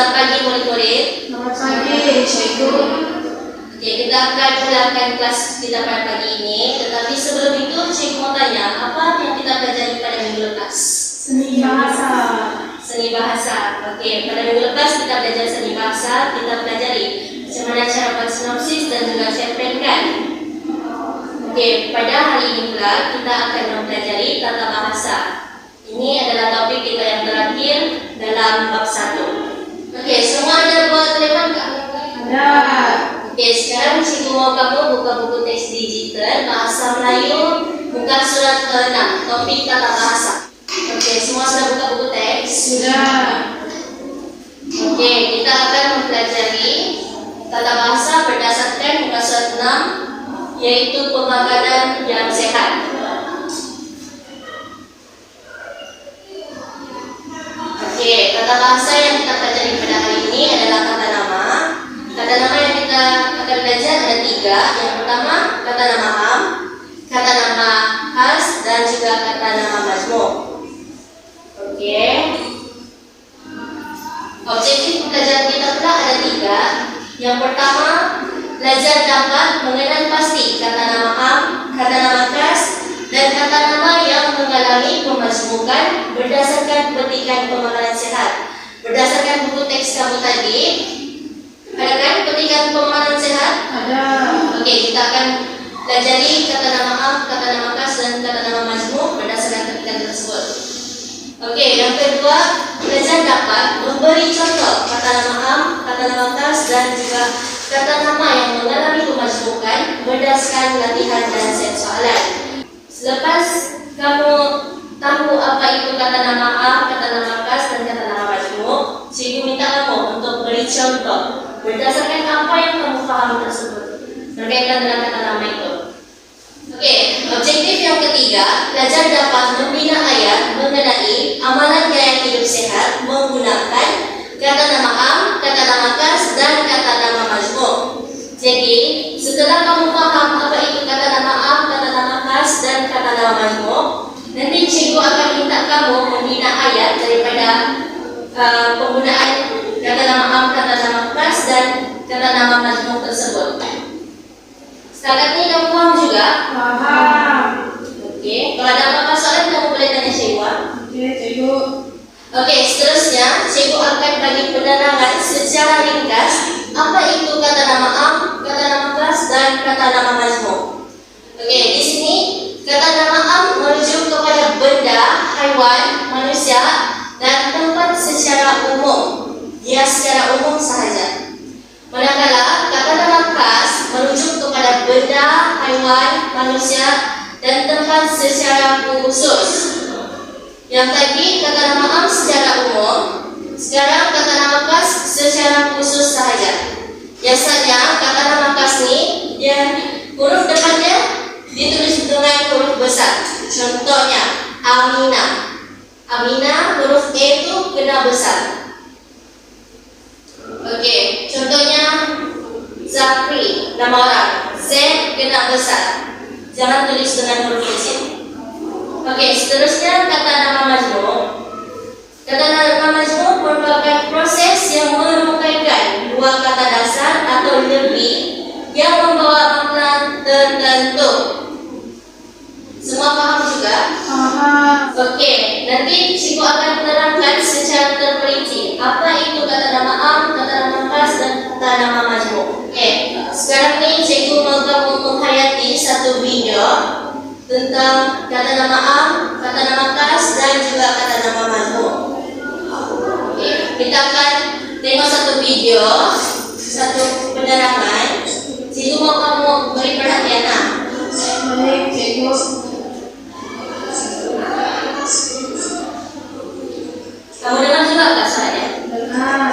Selamat pagi murid-murid. Selamat pagi, Cikgu. Oke, kita akan mulakan kelas kita pada pagi ini. Tetapi sebelum itu, Cikgu mau tanya, apa yang kita pelajari pada minggu lepas? Seni bahasa. Seni bahasa. Oke, pada minggu lepas kita belajar seni bahasa. Kita pelajari macam mana cara buat sinopsis dan juga cerpenkan. Oke, pada hari ini pula kita akan mempelajari tata bahasa. Ini adalah topik kita yang terakhir dalam bab 1. Oke, semua ada buat telefon tak? Ada. Oke, sekarang Cikgu mau kamu buka buku teks digital Bahasa Melayu buka surat ke-6, topik tata bahasa. Oke, semua sudah buka buku teks? Sudah. Oke, kita akan mempelajari tata bahasa berdasarkan muka surat 6, yaitu pemakanan yang sehat. Oke, tata bahasa yang kita pelajari pada hari ini adalah kata nama. Kata nama yang kita akan belajar ada 3. Yang pertama, kata nama am, kata nama khas, dan juga kata nama majmuk. Oke. Objektif pelajaran kita pula ada 3. Yang pertama, belajar dapat mengenal pasti kata nama am, kata nama khas, dan kata nama yang mengalami pemajmukan berdasarkan petikan pemakanan sehat. Berdasarkan buku teks kamu tadi, ada kan petikan pemakanan sehat? Ada. Oke, kita akan pelajari kata nama am, kata nama khas, dan kata nama majmuk berdasarkan petikan tersebut. Oke, yang kedua, belajar dapat memberi contoh kata nama am, kata nama khas, dan juga kata nama yang mengalami pemajmukan berdasarkan latihan dan set soalan. Selepas kamu tahu apa itu kata nama am, kata nama khas, dan kata nama majmuk, Cikgu minta kamu untuk beri contoh berdasarkan apa yang kamu paham tersebut berkaitan dengan kata nama itu. Oke, objektif yang ketiga, belajar dapat membina ayat mengenai amalan gaya hidup sehat menggunakan kata nama am, kata nama khas, dan kata nama majmuk. Jadi, setelah kamu paham apa itu kata nama am, kata nama khas, dan kata nama majmuk, nanti Cikgu akan minta kamu membina ayat daripada penggunaan kata nama am, kata nama khas, dan kata nama majmuk tersebut. Setakat ini kamu paham juga? Paham. Oke, kalau ada apa-apa soalan kamu boleh tanya Cikgu. Oke, Cikgu. Oke, seterusnya Cikgu akan bagi penerangan secara ringkas apa itu kata nama am, kata nama khas, dan kata nama majmuk. Oke, di sini kata nama am merujuk kepada benda, haiwan, manusia, dan tempat secara umum. Dia secara umum sahaja. Manakala kata nama khas merujuk kepada benda, haiwan, manusia, dan tempat secara khusus. Yang tadi kata nama am secara umum, sekarang kata nama khas secara khusus sahaja. Biasanya kata nama khas ni dia huruf depannya ditulis dengan huruf besar. Contohnya Aminah. Aminah huruf E itu kena besar. Oke, contohnya Zakri, nama orang. Z kena besar. Jangan tulis dengan huruf kecil. Oke, seterusnya kata nama majmuk. Kata nama majmuk merupakan proses yang merangkaikan 2 kata dasar atau lebih yang membawa makna tertentu. Semua paham juga? Paham. Oke, nanti Cikgu akan menerangkan secara terperinci apa itu kata nama am, kata nama khas, dan kata nama majmuk. Oke, sekarang ni Cikgu mau kamu menghayati satu video tentang kata nama am, kata nama khas, dan juga kata nama majmuk. Oke, kita akan tengok satu video, satu penerangan. Cikgu mau kamu beri perhatian. Baik, Cikgu. Kamu dengar juga tak suaranya? Dengar.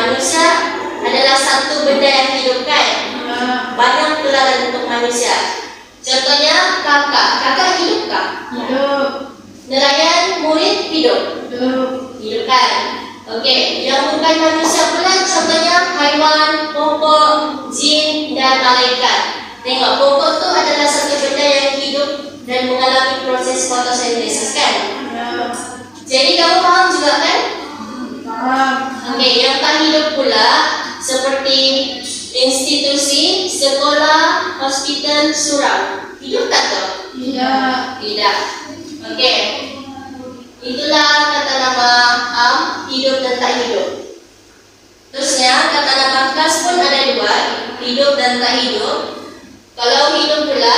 manusia adalah satu benda yang hidup kan? Ya. Banyak gelaran untuk manusia. Contohnya kakak hidupkah? Hidup. Nelayan, murid hidup. Hidup kan? Okey, yang bukan manusia pula contohnya haiwan, pokok, jin dan malaikat. Tengok, pokok tu adalah satu benda yang hidup dan mengalami proses fotosintesis kan? Ya. Jadi kamu faham juga kan? Paham. Okey, yang tak hidup pula seperti institusi, sekolah, hospital, surau. Hidup tak tu? Tidak. Tidak. Okey. Itulah kata nama hidup dan tak hidup. Terusnya kata nama khas pun ada dua, hidup dan tak hidup. Kalau hidup pula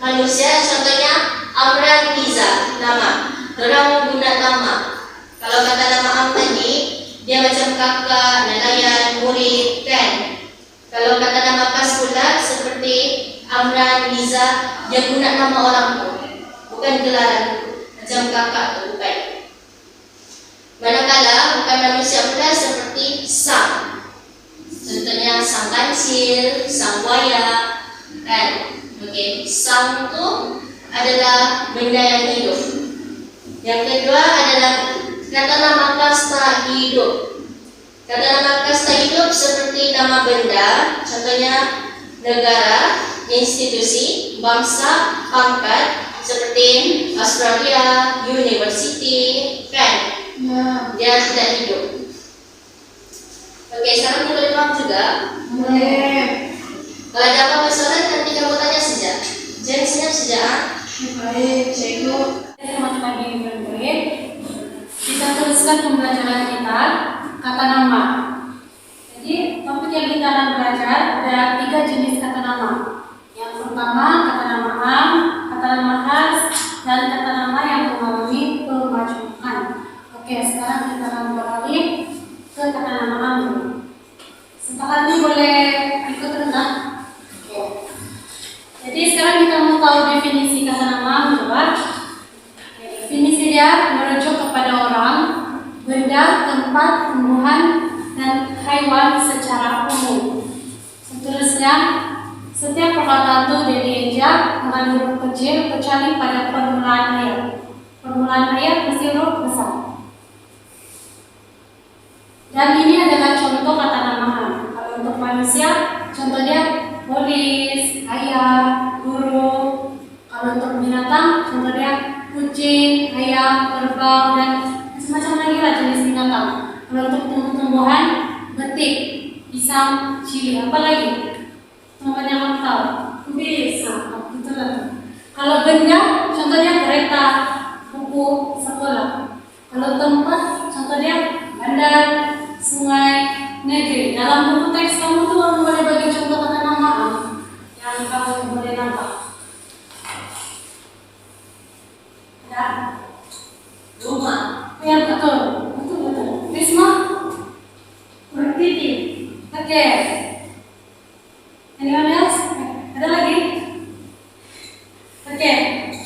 manusia contohnya Amran Liza, nama. Orang guna nama. Kalau kata nama tadi dia macam kakak, nelayan, murid kan. Kalau kata nama khas pula seperti Amran Liza, dia guna nama orang tu, bukan gelaran tu. Macam kakak tu bukan. Manakala bukan manusia pula seperti sang. Contohnya sang kancil, sang buaya kan. Okey, sang tu adalah benda yang hidup. Yang kedua adalah kata nama kasta hidup. Kata nama kasta hidup seperti nama benda, contohnya negara, institusi, bangsa, pangkat seperti Australia, university kan. Ya. Dia tidak hidup. Okey, sekarang kita boleh faham juga. Boleh. Kalau ada apa-apa soalan nanti kamu tanya saja. Jangan senyap saja. Baik, cikgu. Teman-teman di murid, kita teruskan pembelajaran kita kata nama. Jadi topik yang kita akan belajar ada 3 jenis kata nama. Yang pertama kata nama am, kata nama khas, dan kata nama yang mengalami pemajuan. Oke, sekarang kita akan beralih ke kata nama am dulu. Setelah ini boleh ikut rendah. Oke. Jadi sekarang kita mau tahu definisi kata nama am coba. Definisi dia merujuk kepada orang, benda, tempat, tumbuhan, dan hewan secara umum. Seterusnya, setiap perkataan itu dieja dengan huruf kecil kecuali pada permulaan ayat. Permulaan ayat mesti huruf besar. Dan ini adalah contoh kata nama am. Kalau untuk manusia, contohnya polis, ayam, guru. Kalau untuk binatang, contohnya kucing, ayam, kerbau, dan semacam lagi lah jenis binatang. Kalau untuk tumbuh-tumbuhan, betik, pisang, cili, apa lagi? Teman-teman yang tahu? Kubis, betul lah. Kalau benda, contohnya kereta, buku, sekolah. Kalau tempat, contohnya bandar, sungai, negeri. Dalam buku teks kamu tuh kamu boleh bagi contoh kata nama yang kamu boleh nampak. Ya, rumah. Ya betul. Risma, berarti. Oke. Anyone else? Ada lagi? Oke.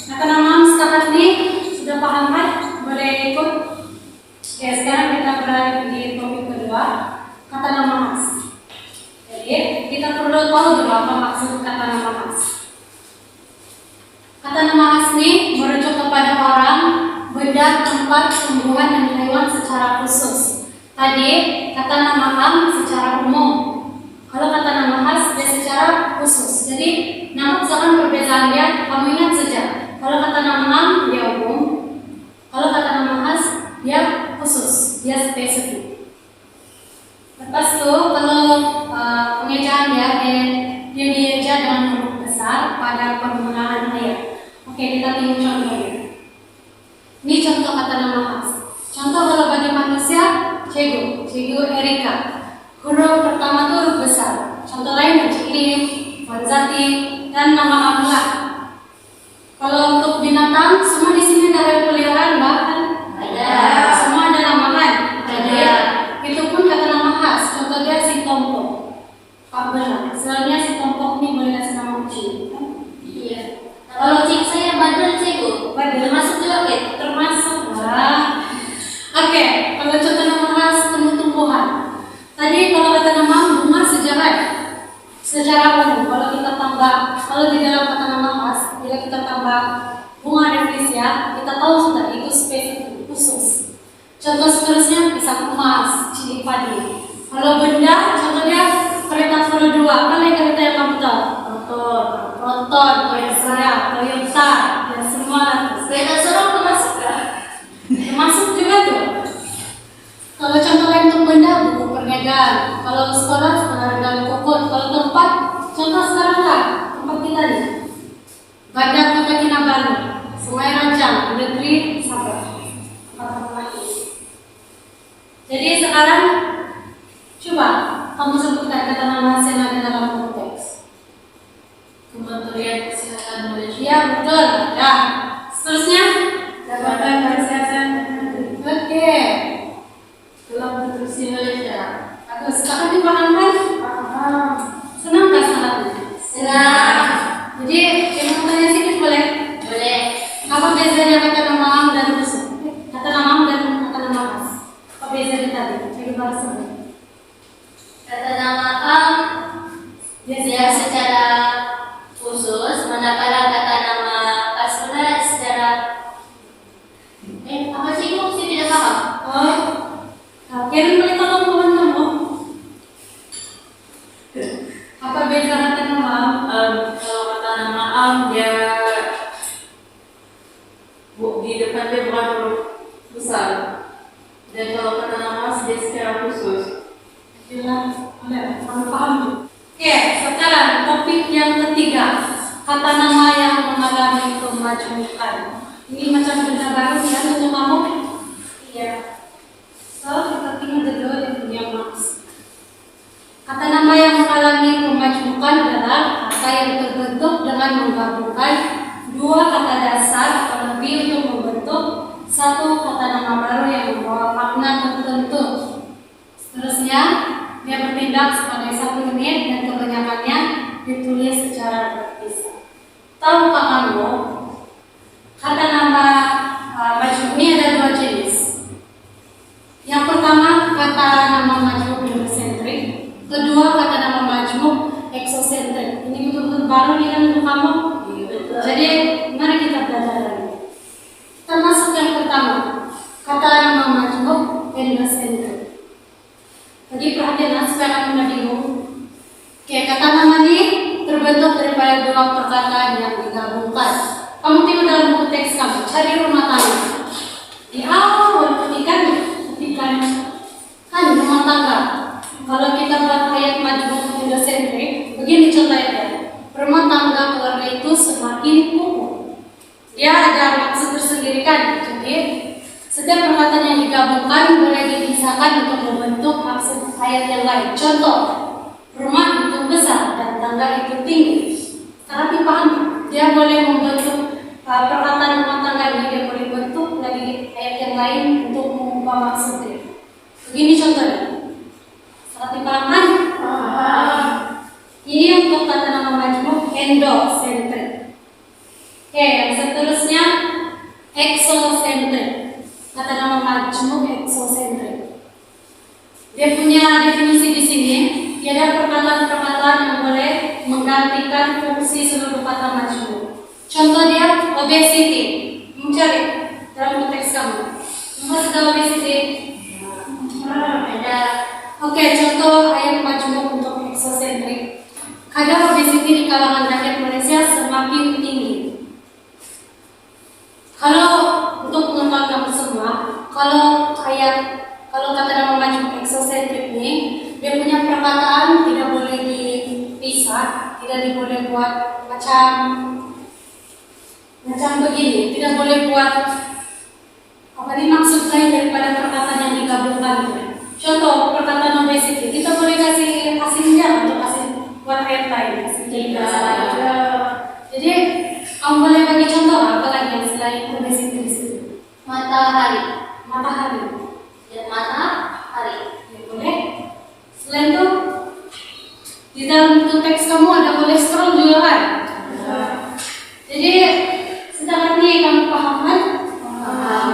Kata nama setakat ini sudah paham kan? Boleh ikut? Oke, sekarang kita beralih di topik kedua, kata nama khas. Jadi kita perlu tahu dulu apa maksud kata nama khas. Kata nama khas ini merujuk kepada orang, benda, tempat, tumbuhan, dan hewan secara khusus. Tadi kata nama am secara umum. Kalau kata nama khas dia secara khusus. Jadi nama misalkan perbedaan dia, kamu ingat saja. Kalau kata nama am dia umum. Kalau kata nama khas dia khusus, dia spesifik. Lepas itu kalau pengejaan dia dieja dengan huruf besar pada permulaan ayat. Oke, kita tengok contohnya. Ini contoh kata nama khas. Contoh kalau bagi manusia, Cikgu Erika. Huruf pertama itu huruf besar. Contoh lain Cikli, Wanzati, dan nama Allah. Kalau untuk binatang, semua di sini ada hewan peliharaan, bahkan Ada. semua ada nama kan? Ada. Itu pun kata nama khas. Contoh dia si Tompok. Pak Benar. Sebenarnya si Tompok ini boleh kasih nama kucing. Kan? Iya. Kalau cik saya badal cikgu. Badal. Termasuk juga kan? Termasuk. Oke, kalau contoh nama khas tumbuh-tumbuhan. Tadi Tadi kalau kata nama bunga secara umum kalau kita tambah, kalau di dalam kata nama khas bila kita tambah bunga reflesia, kita tahu sudah itu spesifik khusus. Contoh seterusnya pisang emas, cili padi. Kalau benda, contohnya kereta roda 2, apa lagi kereta yang kamu tahu? Proton, Toyota, dan semua. Kereta sorong termasuk kan? Termasuk juga tuh. Kalau contoh lain untuk benda, buku perniagaan. Kalau sekolah dan kokot. Kalau tempat, contoh sekarang lah, tempat kita nih. Bandar Kota Kinabalu, Sungai Rancang, Negeri Sabah. Jadi sekarang coba kamu sebutkan kata nama yang ada dalam konteks. Kementerian Kesehatan Malaysia. Ya betul. Ya. Seterusnya. Jabatan Kesehatan. Oke. Dalam Nutrisi Malaysia. Bagus. Kakak dipahamkan? Senang nggak sangatnya? Senang. Jadi yang mau tanya sedikit boleh? Boleh. Apa bezanya kata nama am dan khusus? Kata nama am dan kata nama khas. Apa bezanya tadi? Jadi bahasa. Kata nama am dia secara khusus, manakala kata nama khas pula secara apa sih Bu? Saya tidak paham. Oh, Karen boleh tolong teman-teman? Apa beza kata nama am? Kalau kata nama am dia di depan dia bukan huruf besar, dan kalau kata nama as dia secara khusus. Jelas, kamu paham tuh? Oke, sekarang topik yang ketiga, kata nama yang mengalami kemajuan. Ini macam benda baru ya untuk kamu? Iya. So, kita tinggal dulu yang punya maksud. Kata nama yang mengalami kemajuan adalah kata yang terbentuk dengan menggabungkan dua kata dasar atau lebih untuk membentuk satu kata nama baru yang membawa makna tertentu. Seterusnya, dia bertindak sebagai satu unit dan kebanyakannya ditulis secara terpisah. Tahukah kamu, kata nama majmuk ini ada dua jenis. Yang pertama, kata nama majmuk heliosentrik. Kedua, kata nama majmuk eksosentrik. Ini betul-betul baru nih kan untuk kamu. Jadi, mari kita belajar lagi. Termasuk yang pertama, kata nama majmuk heliosentrik. Jadi perhatian supaya kamu tidak bingung. Oke, kata nama ini terbentuk daripada dua perkataan yang digabungkan. Kamu tengok dalam buku teks kamu, cari rumah tangga. Di awal kan rumah tangga. Kalau kita buat ayat majmuk heliosentrik, begini contohnya. Rumah tangga keluarga itu semakin kukuh. Dia ada maksud tersendiri kan. Jadi setiap perkataan yang digabungkan boleh dipisahkan untuk membentuk maksud ayat yang lain. Contoh, rumah itu besar dan tangga itu tinggi. Secara dipahami, dia boleh membentuk perkataan rumah tangga ini, dia boleh bentuk lagi ayat yang lain untuk mengubah maksudnya. Begini contohnya. Secara dipahami? Ini untuk kata nama majmuk endosentrik. Oke, yang seterusnya eksosentrik. Kata nama majmuk eksosentrik. Dia punya definisi di sini. Ada perkataan-perkataan yang boleh menggantikan fungsi seluruh kata majmuk. Contoh dia obesity. Mencari dalam konteks kamu. Masih ada obesity? Ada. Oke, contoh ayat majmuk untuk eksosentrik. Kadar obesity di kalangan rakyat Malaysia semakin tinggi. Kalau untuk pengetahuan kamu semua, kalau kata nama majmuk eksosentrik ini, dia punya perkataan tidak boleh dipisah, tidak boleh buat macam begini, tidak boleh buat apa ini maksud lain daripada perkataan yang digabungkan. Contoh perkataan obesity, kita boleh kasih asingnya untuk kasih buat ayat lain, jadi bahasa lain. Jadi kamu boleh bagi contoh apa lagi yang selain obesity di situ? Matahari. Ya, matahari. Ya, boleh. Selain itu, di dalam teks kamu ada kolesterol juga kan? Jadi setelah ini kamu paham kan?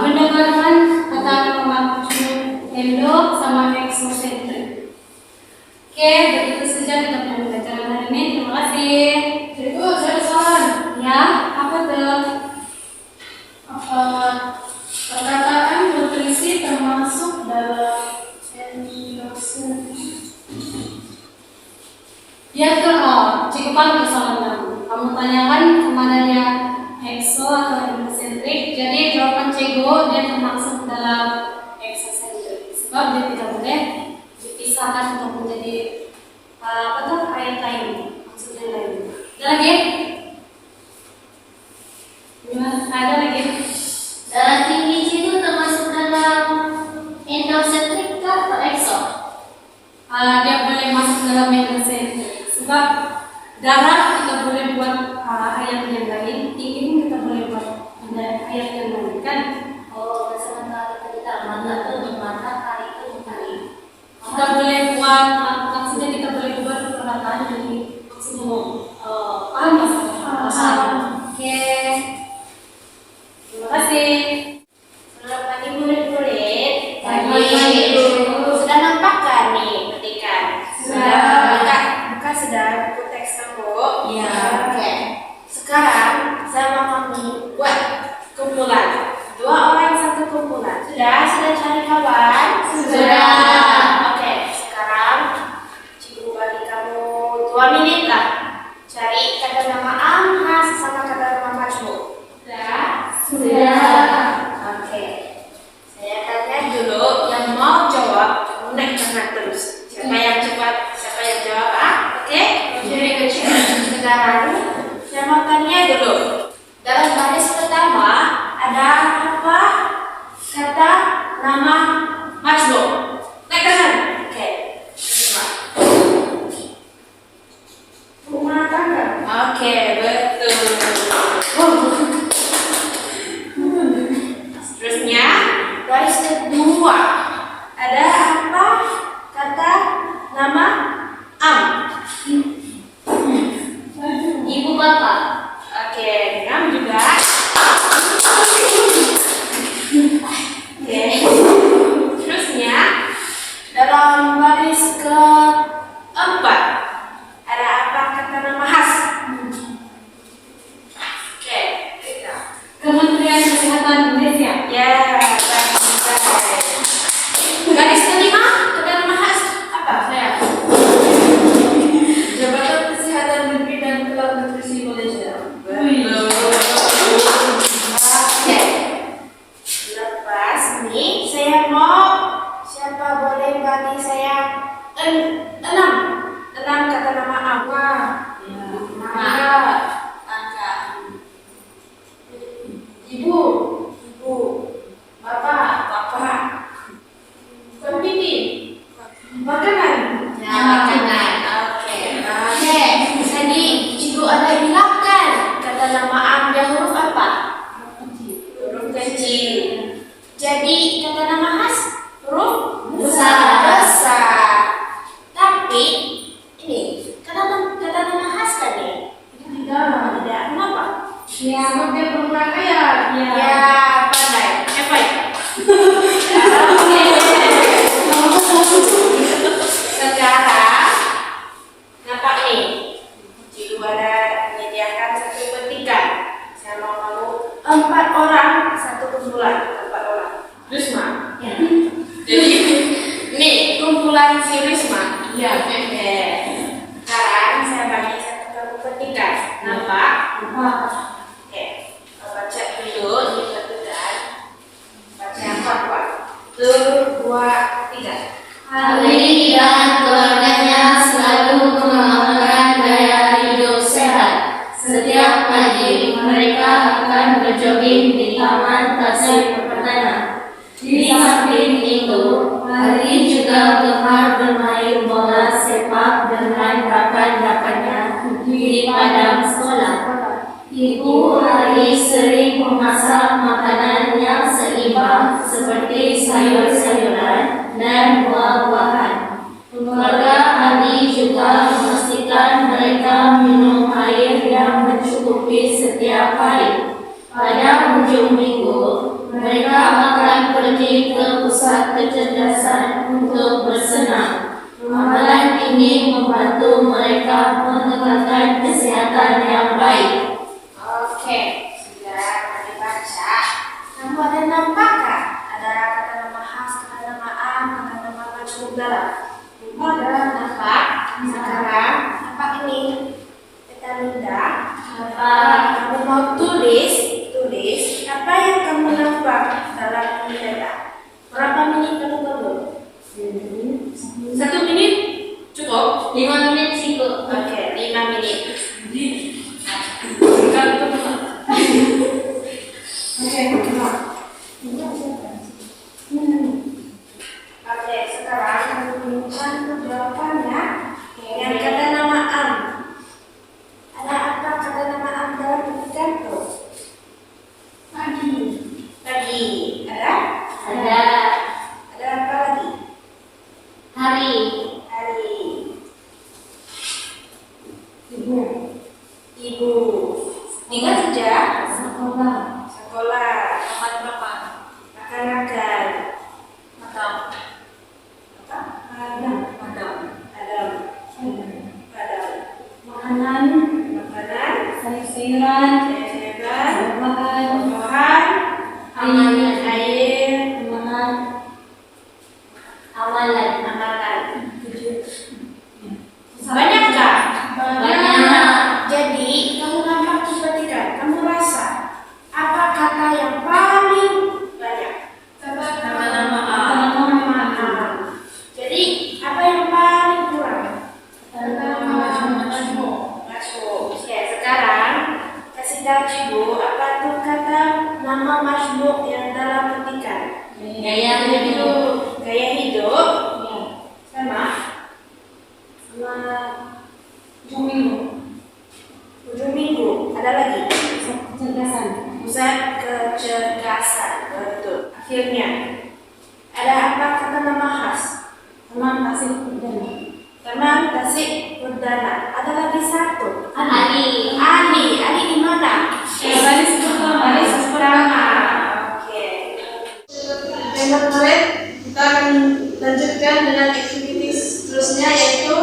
Benda baru kan kata nama majmuk endo sama eksosentrik. itu saja kita punya pembelajaran hari ini. Terima kasih. Ibu, saya pesan. Ya, apa tuh? Perkataan nutrisi termasuk dalam endosen. Ya tuh, cukup bagus soalnya. Kamu tanyakan kepada dia exo atau endosentrik. Jadi jawaban Cego dia termasuk dalam exosentrik. Sebab dia tidak boleh dipisahkan untuk menjadi apa tuh ayat lain, maksudnya lain. Ada lagi? Gimana? Ada lagi? Darah tinggi itu termasuk dalam endosentrik atau exo? Dia boleh masuk dalam endosentrik. Sebab darah kita boleh buat ayat yang lain, tinggi pun kita boleh buat ayat yang lain kan? Oh, sementara kita mata itu untuk mata, kari itu untuk kari. Kita boleh buat maksudnya kita boleh buat perkataan dari maksudnya paham maksudnya? Oke. Terima kasih. Selamat pagi murid-murid. Pagi. Sudah nampak kan nih petikan? Buka sudah buku teks kamu. Iya. Oke. Sekarang saya mau kamu buat kumpulan. 2 orang 1 kumpulan. Sudah cari kawan? Sudah. Oke. Sekarang cikgu bagi kamu 2 menit lah. Cari kata nama Amhas sama kata nama Majmuk. Sudah. Oke. Saya tanya dulu yang mau jawab naik tangan terus. Siapa yang cepat, siapa yang jawab Oke? Jadi kecil. Sekarang saya mau tanya dulu. Dalam baris pertama ada apa kata nama Majmuk? Naik tangan. Oke. Coba. Rumah tangga. Oke, betul. Seterusnya, baris kedua. Ada apa kata nama Am? Ibu bapak. Oke, Am juga. Oke. Seterusnya, dalam baris keempat ada apa kata nama Has? Oke, Kementerian Kesehatan Indonesia. ya, baik. Garis kelima, kata nama khas apa? Saya. Jabatan Kesehatan Negeri dan Kelab Nutrisi Malaysia. Oke. Lepas nih, saya mau siapa boleh bagi saya 6 kata nama apa? Angka. Ibu, bapak. Pipi. Makanan. Ya, makanan. Oke. Tadi cikgu ada bilang kan kata nama Am dia huruf apa? Huruf kecil. Jadi kata nama khas huruf besar. Tapi ini kata nama khas kan nih? Tidak. Kenapa? Ya, sebab dia perempuan kaya. Ya, pandai. Baik. Sekarang nampak nih, cikgu ada menyediakan 1 petikan. Saya mau kamu 4 orang 1 kumpulan, 4 orang. Risma. Ya. Jadi nih kumpulan si Risma. Ya. Oke. Sekarang saya bagi 1 petikan. Nampak? Oke. Baca dulu di petikan. Baca apa? 1, 2, 3. Ali dan keluarganya selalu mengamalkan gaya hidup sehat. Setiap pagi mereka akan berjogging di taman tasik pertanian. Di samping itu, Ali juga gemar bermain bola sepak dengan rakan-rakannya di padang sekolah. Ibu Ali sering memasak makanan yang seimbang seperti sayur-sayuran dan buah-buahan. Keluarga Ali juga memastikan mereka minum air yang mencukupi setiap hari. Pada ujung minggu, mereka akan pergi ke pusat kecerdasan untuk bersenam. Amalan ini membantu mereka mendapatkan kesehatan yang baik. Oke, sudah mari baca. Kamu ada nampakkah? Ada kata nama khas, kata nama am, kata nama majmuk dalam. Ada nampak. Sekarang nampak ini. Kita minta. Kamu mau tulis apa yang kamu nampak dalam peta. Berapa menit kamu perlu? 1 menit cukup. 5 menit cukup. Oke, 5 menit. Oke, Oke, sekarang kamu menemukan jawabannya. Yang kata nama am. Ada apa kata nama am dalam petikan itu? Pagi. Ada? Ada Ada apa lagi? hari, Hari. Ibu, Ibu. Tiga saja. sekolah, Sekolah. Makan. Makan-makan. Madam. Apa? ada, Madam. Adam. Adam. makanan, Makanan. sayur-sayuran, Sayur-sayuran. buah-buahan, Buah-buahan. Air. Air. amalan, amalan, Amalan. 7. Banyakkah? banyak, Jadi kamu nampak perhatikan, kamu rasa apa kata yang paling banyak? Kata nama A. Nama am. Jadi apa yang paling kurang? Majmuk. Masuk. Ya, sekarang kasih tahu Cibu apa tuh kata nama masmuk yang dalam petikan. gaya hidup, Gaya hidup. Ya, Sama. sama ujung minggu, Ujung minggu. Ada lagi. kecerdasan, Pusat kecerdasan. Betul. Akhirnya ada apa kata nama khas? teman kasih perdana, Teman Tasik Perdana. Ada lagi satu. hari, Ali di mana? baris pertama, Oke. Baiklah murid, kita akan lanjutkan dengan aktivitas seterusnya yaitu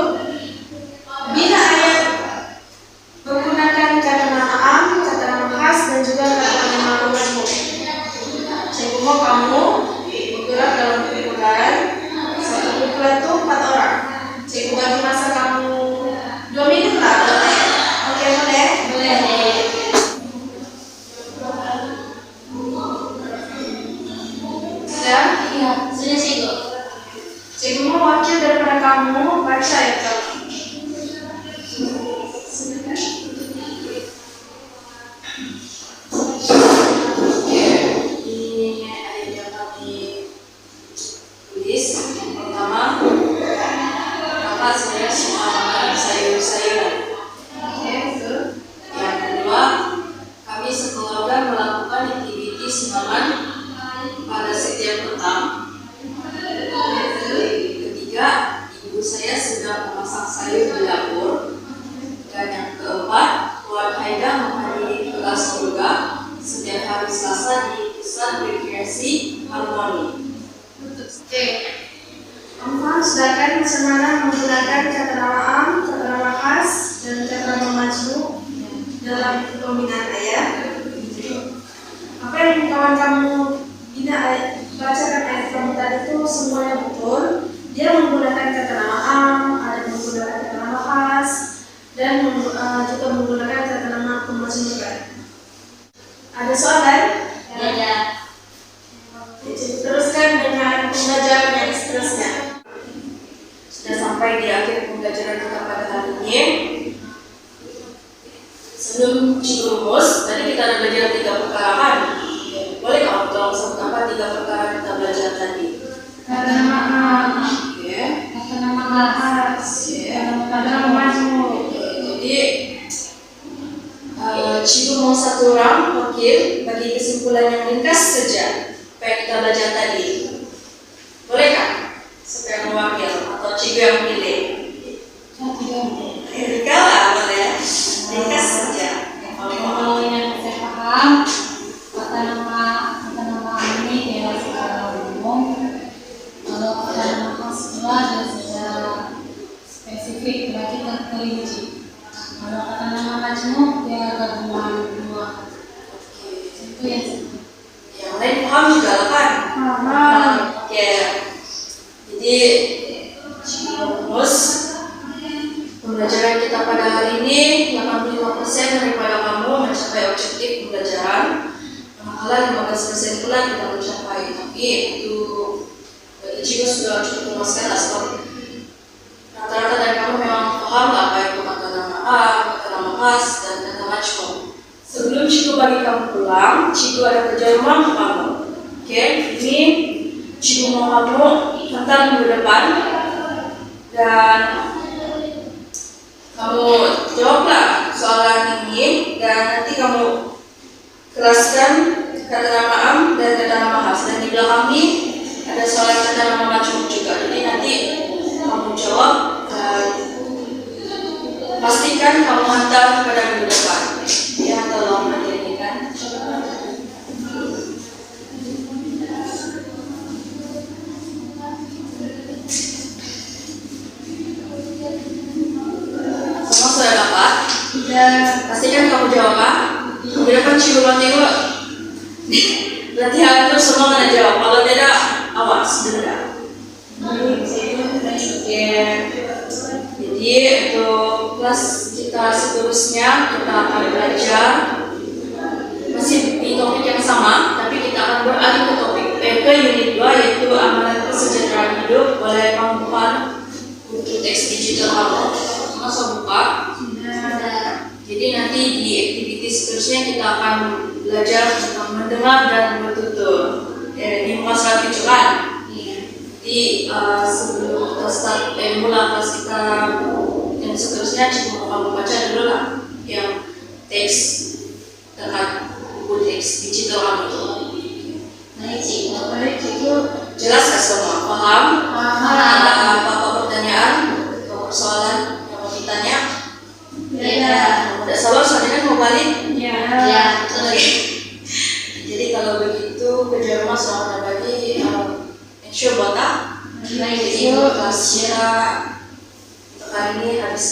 bila ayat menggunakan kata nama am, kata nama khas dan juga kata nama majmuk. Cikgu mau kamu bergerak dalam kumpulan. Satu kumpulan itu 4 orang. Cikgu bagi masa kamu 2 menit lah dalam ayat. Oke, boleh? boleh, Sudah? iya, sudah cukup. Cikgu mau wakil daripada kamu baca ayat kamu. Ini ada yang kami tulis. Yang pertama, Bapak saya suka makan sayur-sayuran. Yang kedua, kami sekeluarga melakukan aktivitas aman pada setiap petang. Ketiga, ibu saya sedang memasak sayur di dapur. Dan yang keempat, Tuan Haida menghadiri kelas yoga setiap hari Selasa di pusat rekreasi Harmoni. Oke. Kamu sudah kan bagaimana menggunakan kata nama am, kata nama khas, dan kata nama majmuk dalam dominan ayat. Apa yang kawan kamu bacakan ayat kamu tadi itu semuanya betul. Dia menggunakan kata nama am, ada yang menggunakan kata nama khas, dan juga menggunakan kata nama pemajmukan. Ada soalan? Ada. Teruskan dengan pembelajaran yang seterusnya. Sudah sampai di akhir pembelajaran kita pada hari ini. Sebelum rumus, tadi kita ada belajar 3 perkaraan. Boleh kamu tolong sebut apa 3 perkara yang kita belajar tadi? kata nama am, Oke. kata nama khas, kata nama majmuk. Jadi Cibu mau 1 orang wakil bagi kesimpulan yang ringkas saja apa yang kita belajar tadi. Boleh kan? Siapa yang mewakil atau Cibu yang pilih? Rika lah boleh. Ringkas saja. Yang paling Kalau yang saya paham, kata nama ini adalah secara umum. Kalau kata nama khas itu adalah secara spesifik. berarti kelinci. Kalau kata nama majmuk dia gabungan dua. Itu Yang lain paham juga lah kan? Paham. Oke. Jadi rumus pembelajaran kita pada hari ini 85% daripada kamu mencapai objektif pembelajaran, manakala 15% pula kita mencapai. Tapi itu juga sudah cukup memuaskan asal rata-rata dari kamu memang paham lah apa itu kata nama A, kata nama khas, dan kata majmuk. Sebelum Ciku bagi kamu pulang, Ciku ada kerja rumah untuk kamu. Oke, ini Ciku mau kamu tentang minggu depan dan kamu jawablah soalan ini dan nanti kamu kelaskan kata nama am dan kata nama khas, dan di belakang ini ada soalan kata nama majmuk juga. Jadi nanti kamu jawab dan pastikan kamu hantar pada minggu depan. Ya, tolong materi kan. Semua sudah dapat? Dan Pastikan kamu jawab kan? Minggu depan Ciku tengok. Berarti hal itu semua kena jawab. Kalau tidak, awas denda. Oke. Jadi untuk kelas kita seterusnya kita akan belajar masih di topik yang sama, tapi kita akan beralih ke topik ke unit 2 yaitu amalan kesejahteraan hidup. Boleh kamu buka buku teks digital kamu, masa buka. Jadi nanti di aktiviti seterusnya kita akan belajar tentang mendengar dan bertutur. Di muka surat itu kan. Jadi sebelum kita start mula kelas kita yang seterusnya, cuma kamu baca dulu lah yang teks tentang buku teks digital kamu itu. Baik, Ciku. Jelas gak semua? Paham? Paham. Ada apa-apa pertanyaan atau persoalan yang mau ditanya? Ya. Tidak sabar, soalnya kan mau balik. ya. Ya, betul. Jadi kalau begitu kerja rumah soal bagi ensure botak. Baik, Jadi Ciku. kelasnya untuk hari ini habis.